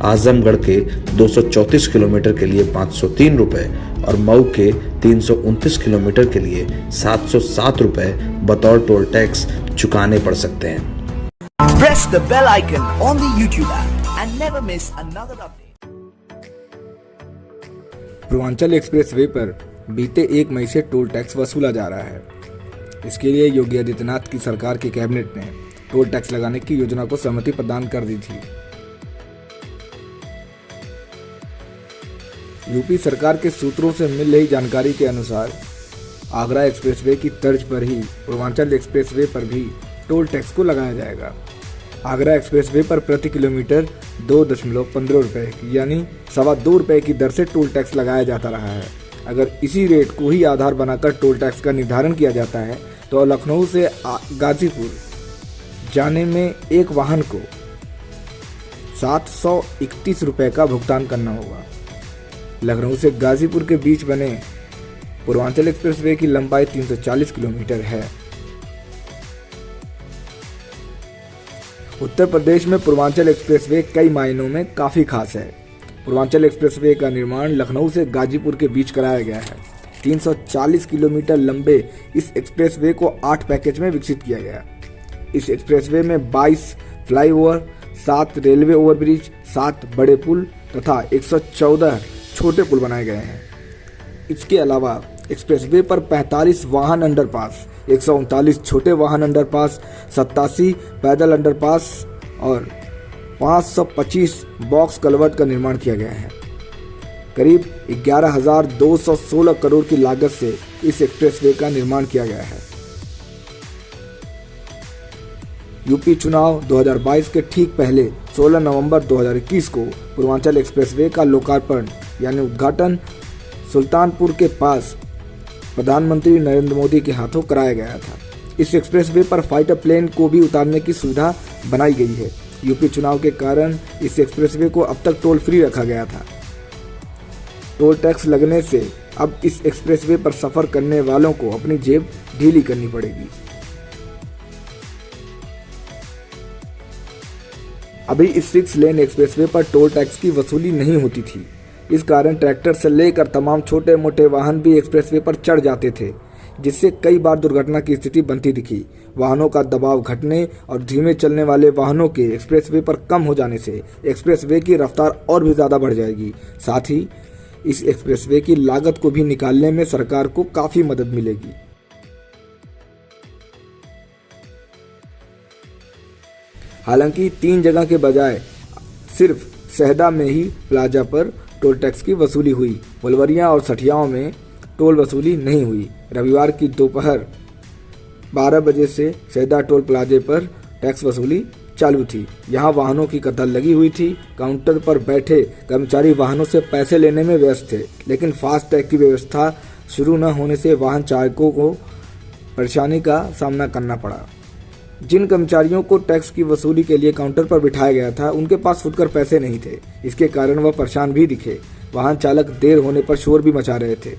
आजमगढ़ के 234 किलोमीटर के लिए 503 रुपए और मऊ के 329 किलोमीटर के लिए 707 रुपए बतौर टोल टैक्स चुकाने पड़ सकते हैं। Press the bell icon on the YouTube app and never miss another update. Purvanchal expressway पर बीते 1 मई से टोल टैक्स वसूला जा रहा है। इसके लिए योगी आदित्यनाथ की सरकार की कैबिनेट ने टोल टैक्स लगाने की योजना को सहमति प्रदान कर दी थी। यूपी सरकार के सूत्रों से मिल रही जानकारी के अनुसार आगरा एक्सप्रेसवे की तर्ज पर ही पूर्वांचल एक्सप्रेसवे पर भी टोल टैक्स को लगाया जाएगा। आगरा एक्सप्रेसवे पर प्रति किलोमीटर 2.15 रुपये यानी 2.25 रुपये की दर से टोल टैक्स लगाया जाता रहा है। अगर इसी रेट को ही आधार बनाकर टोल टैक्स का निर्धारण किया जाता है तो लखनऊ से गाजीपुर जाने में एक वाहन को 731 रुपये का भुगतान करना होगा। लखनऊ से गाजीपुर के बीच बने पूर्वांचल एक्सप्रेसवे की लंबाई 340 किलोमीटर है। उत्तर प्रदेश में पूर्वांचल एक्सप्रेसवे कई मायनों में काफ़ी खास है। पूर्वांचल एक्सप्रेसवे का निर्माण लखनऊ से गाजीपुर के बीच कराया गया है। 340 किलोमीटर लंबे इस एक्सप्रेसवे को 8 पैकेज में विकसित किया गया। इस एक्सप्रेसवे में 22 फ्लाईओवर, 7 रेलवे ओवरब्रिज, 7 बड़े पुल तथा 114 छोटे पुल बनाए गए हैं। इसके अलावा एक्सप्रेसवे पर 45 वाहन अंडरपास, 139 छोटे वाहन अंडरपास, 87 पैदल अंडरपास और 525 बॉक्स कलवर्ट का निर्माण किया गया है। करीब 11,216 करोड़ की लागत से इस एक्सप्रेसवे का निर्माण किया गया है। यूपी चुनाव 2022 के ठीक पहले 16 नवंबर 2021 को पूर्वांचल एक्सप्रेसवे का लोकार्पण यानी उद्घाटन सुल्तानपुर के पास प्रधानमंत्री नरेंद्र मोदी के हाथों कराया गया था। इस एक्सप्रेसवे पर फाइटर प्लेन को भी उतारने की सुविधा बनाई गई है। यूपी चुनाव के कारण इस एक्सप्रेसवे को अब तक टोल फ्री रखा गया था। टोल टैक्स लगने से अब इस एक्सप्रेसवे पर सफर करने वालों को अपनी जेब ढीली करनी पड़ेगी। अभी इस 6 लेन एक्सप्रेसवे पर टोल टैक्स की वसूली नहीं होती थी। इस कारण ट्रैक्टर से लेकर तमाम छोटे मोटे वाहन भी एक्सप्रेसवे पर चढ़ जाते थे, जिससे कई बार दुर्घटना की स्थिति बनती दिखी। वाहनों का दबाव घटने और धीमे चलने वाले वाहनों के एक्सप्रेसवे पर कम हो जाने से एक्सप्रेसवे की रफ्तार और भी ज़्यादा बढ़ जाएगी। साथ ही इस एक्सप्रेसवे की लागत को भी निकालने में सरकार को काफ़ी मदद मिलेगी। हालांकि 3 जगह के बजाय सिर्फ शहदा में ही प्लाजा पर टोल टैक्स की वसूली हुई। फुलवरिया और सठियाओं में टोल वसूली नहीं हुई। रविवार की दोपहर 12 बजे से शहदा टोल प्लाजे पर टैक्स वसूली चालू थी। यहां वाहनों की कतार लगी हुई थी। काउंटर पर बैठे कर्मचारी वाहनों से पैसे लेने में व्यस्त थे, लेकिन फास्ट टैग की व्यवस्था शुरू न होने से वाहन चालकों को परेशानी का सामना करना पड़ा। जिन कर्मचारियों को टैक्स की वसूली के लिए काउंटर पर बिठाया गया था, उनके पास फुटकर पैसे नहीं थे। इसके कारण वह परेशान भी दिखे। वाहन चालक देर होने पर शोर भी मचा रहे थे।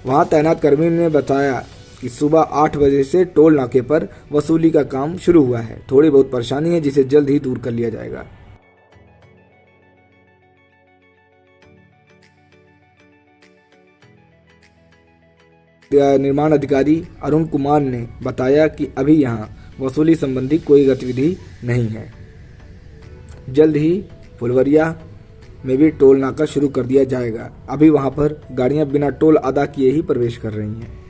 वहां तैनात कर्मी ने बताया कि सुबह 8 बजे से टोल नाके पर वसूली का काम शुरू हुआ है। थोड़ी बहुत परेशानी है, जिसे जल्द ही दूर कर लिया जाएगा। निर्माण अधिकारी अरुण कुमार ने बताया कि अभी यहां वसूली संबंधी कोई गतिविधि नहीं है। जल्द ही फुलवरिया में भी टोल नाका शुरू कर दिया जाएगा। अभी वहां पर गाड़ियां बिना टोल अदा किए ही प्रवेश कर रही हैं।